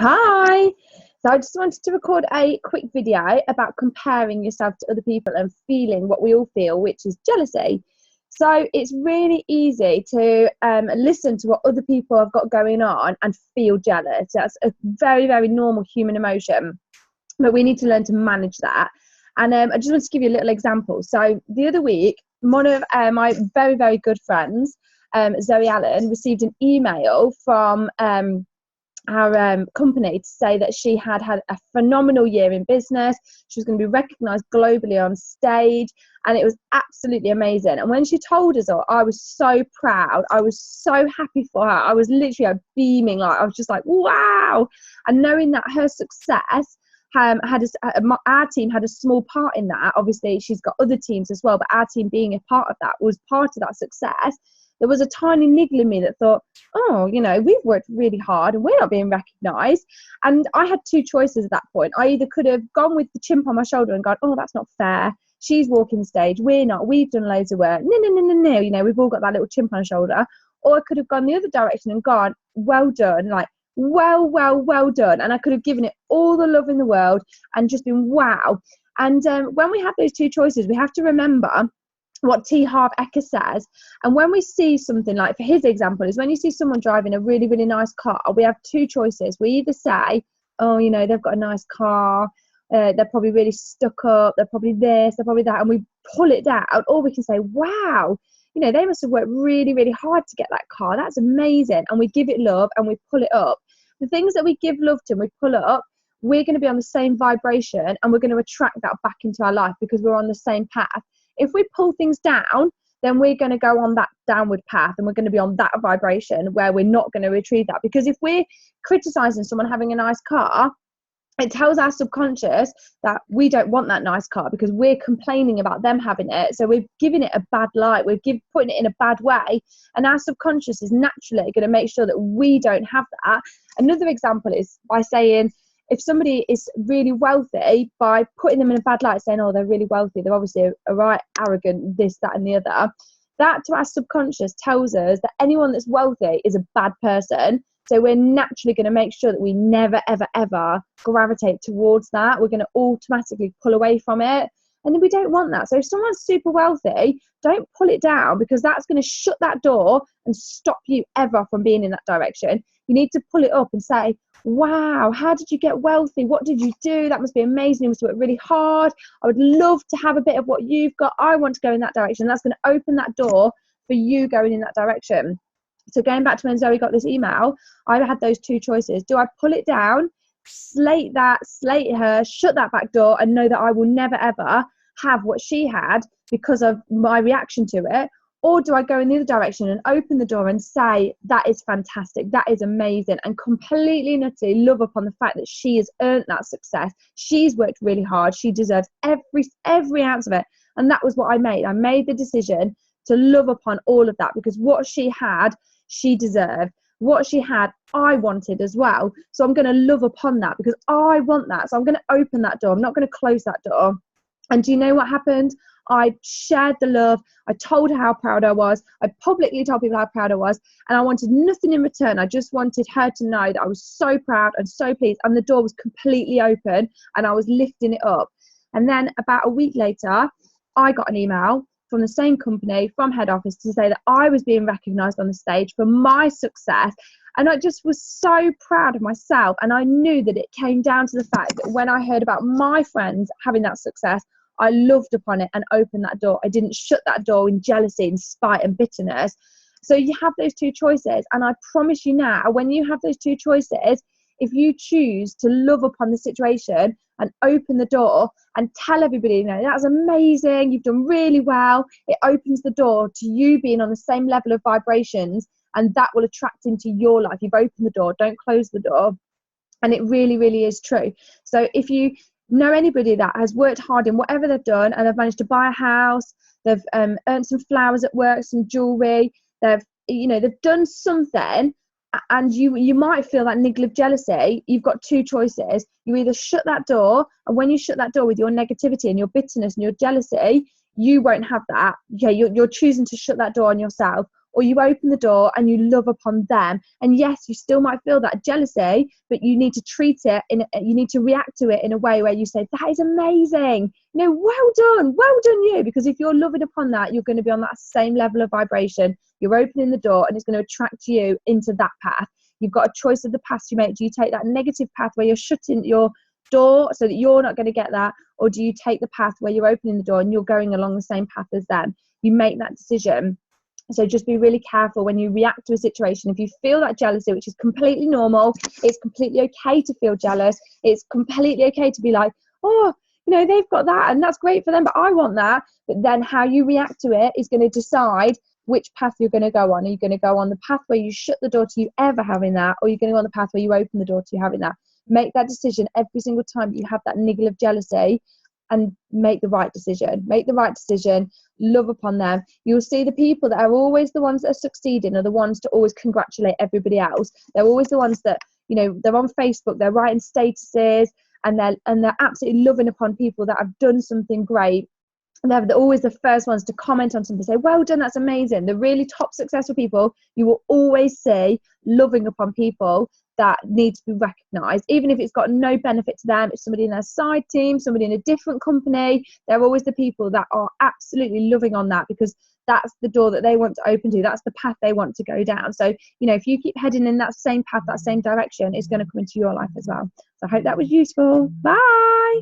Hi. So I just wanted to record a quick video about comparing yourself to other people and feeling what we all feel, which is jealousy. So it's really easy to listen to what other people have got going on and feel jealous. That's a very, very normal human emotion, but we need to learn to manage that. And I just want to give you a little example. So the other week, one of my very, very good friends, Zoe Allen, received an email from our company to say that she had had a phenomenal year in business. She was going to be recognised globally on stage, and it was absolutely amazing. And when she told us all, I was so proud. I was so happy for her. I was literally beaming. I was just like, wow. And knowing that her success our team had a small part in that. Obviously, she's got other teams as well, but our team being a part of that was part of that success. There was a tiny niggle in me that thought, oh, we've worked really hard and we're not being recognised. And I had two choices at that point. I either could have gone with the chimp on my shoulder and gone, oh, that's not fair. She's walking the stage. We're not. We've done loads of work. No. We've all got that little chimp on our shoulder. Or I could have gone the other direction and gone, well done. Well done. And I could have given it all the love in the world and just been wow. And when we have those two choices, we have to remember what T. Harv Eker says. And when we see something like, for his example, is when you see someone driving a really, really nice car, we have two choices. We either say, oh, they've got a nice car, they're probably really stuck up, they're probably this, they're probably that, and we pull it down. Or we can say, wow, they must have worked really, really hard to get that car. That's amazing. And we give it love and we pull it up. The things that we give love to and we pull it up, we're going to be on the same vibration and we're going to attract that back into our life because we're on the same path. If we pull things down, then we're going to go on that downward path and we're going to be on that vibration where we're not going to retrieve that. Because if we're criticizing someone having a nice car, it tells our subconscious that we don't want that nice car because we're complaining about them having it. So we're giving it a bad light. We're putting it in a bad way. And our subconscious is naturally going to make sure that we don't have that. Another example is by saying, if somebody is really wealthy, by putting them in a bad light, saying, oh, they're really wealthy, they're obviously a right arrogant, this, that, and the other, that to our subconscious tells us that anyone that's wealthy is a bad person. So we're naturally going to make sure that we never, ever, ever gravitate towards that. We're going to automatically pull away from it. And we don't want that. So if someone's super wealthy, don't pull it down because that's going to shut that door and stop you ever from being in that direction. You need to pull it up and say, wow, how did you get wealthy? What did you do? That must be amazing. You must work really hard. I would love to have a bit of what you've got. I want to go in that direction. That's going to open that door for you going in that direction. So going back to when Zoe got this email, I had those two choices. Do I pull it down, slate her, shut that back door and know that I will never ever have what she had because of my reaction to it? Or do I go in the other direction and open the door and say, that is fantastic, that is amazing, and completely and utterly love upon the fact that she has earned that success. She's worked really hard. She deserves every ounce of it. And that was what I made. I made the decision to love upon all of that because what she had, she deserved. What she had, I wanted as well. So I'm going to love upon that because I want that. So I'm going to open that door. I'm not going to close that door. And do you know what happened? I shared the love. I told her how proud I was. I publicly told people how proud I was. And I wanted nothing in return. I just wanted her to know that I was so proud and so pleased. And the door was completely open and I was lifting it up. And then about a week later, I got an email from the same company, from head office, to say that I was being recognised on the stage for my success. And I just was so proud of myself. And I knew that it came down to the fact that when I heard about my friends having that success, I loved upon it and opened that door. I didn't shut that door in jealousy and spite and bitterness. So you have those two choices. And I promise you now, when you have those two choices, if you choose to love upon the situation and open the door and tell everybody, that's amazing, you've done really well, it opens the door to you being on the same level of vibrations, and that will attract into your life. You've opened the door, don't close the door. And it really, really is true. So if you know anybody that has worked hard in whatever they've done and they've managed to buy a house, they've earned some flowers at work, some jewelry, they've done something, and you might feel that niggle of jealousy, you've got two choices. You either shut that door, and when you shut that door with your negativity and your bitterness and your jealousy, you won't have that. You're choosing to shut that door on yourself. or you open the door and you love upon them. And yes, you still might feel that jealousy, but you need to treat it you need to react to it in a way where you say, that is amazing, well done you, because if you're loving upon that, you're going to be on that same level of vibration. You're opening the door and it's going to attract you into that path. You've got a choice of the path you make. Do you take that negative path where you're shutting your door so that you're not going to get that, or do you take the path where you're opening the door and you're going along the same path as them? You make that decision. So just be really careful when you react to a situation. If you feel that jealousy, which is completely normal, it's completely okay to feel jealous. It's completely okay to be like, oh, they've got that and that's great for them, but I want that. But then how you react to it is going to decide which path you're going to go on. Are you going to go on the path where you shut the door to you ever having that, or are you going to go on the path where you open the door to you having that? Make that decision every single time that you have that niggle of jealousy, and make the right decision. Make the right decision. Love upon them. You'll see the people that are always the ones that are succeeding are the ones to always congratulate everybody else. They're always the ones that, they're on Facebook, they're writing statuses, and they're absolutely loving upon people that have done something great. And they're always the first ones to comment on something, say, well done, that's amazing. The really top successful people, you will always see loving upon people that need to be recognised, even if it's got no benefit to them. It's somebody in their side team, somebody in a different company. They're always the people that are absolutely loving on that, because that's the door that they want to open to. That's the path they want to go down. So, if you keep heading in that same path, that same direction, it's going to come into your life as well. So I hope that was useful. Bye.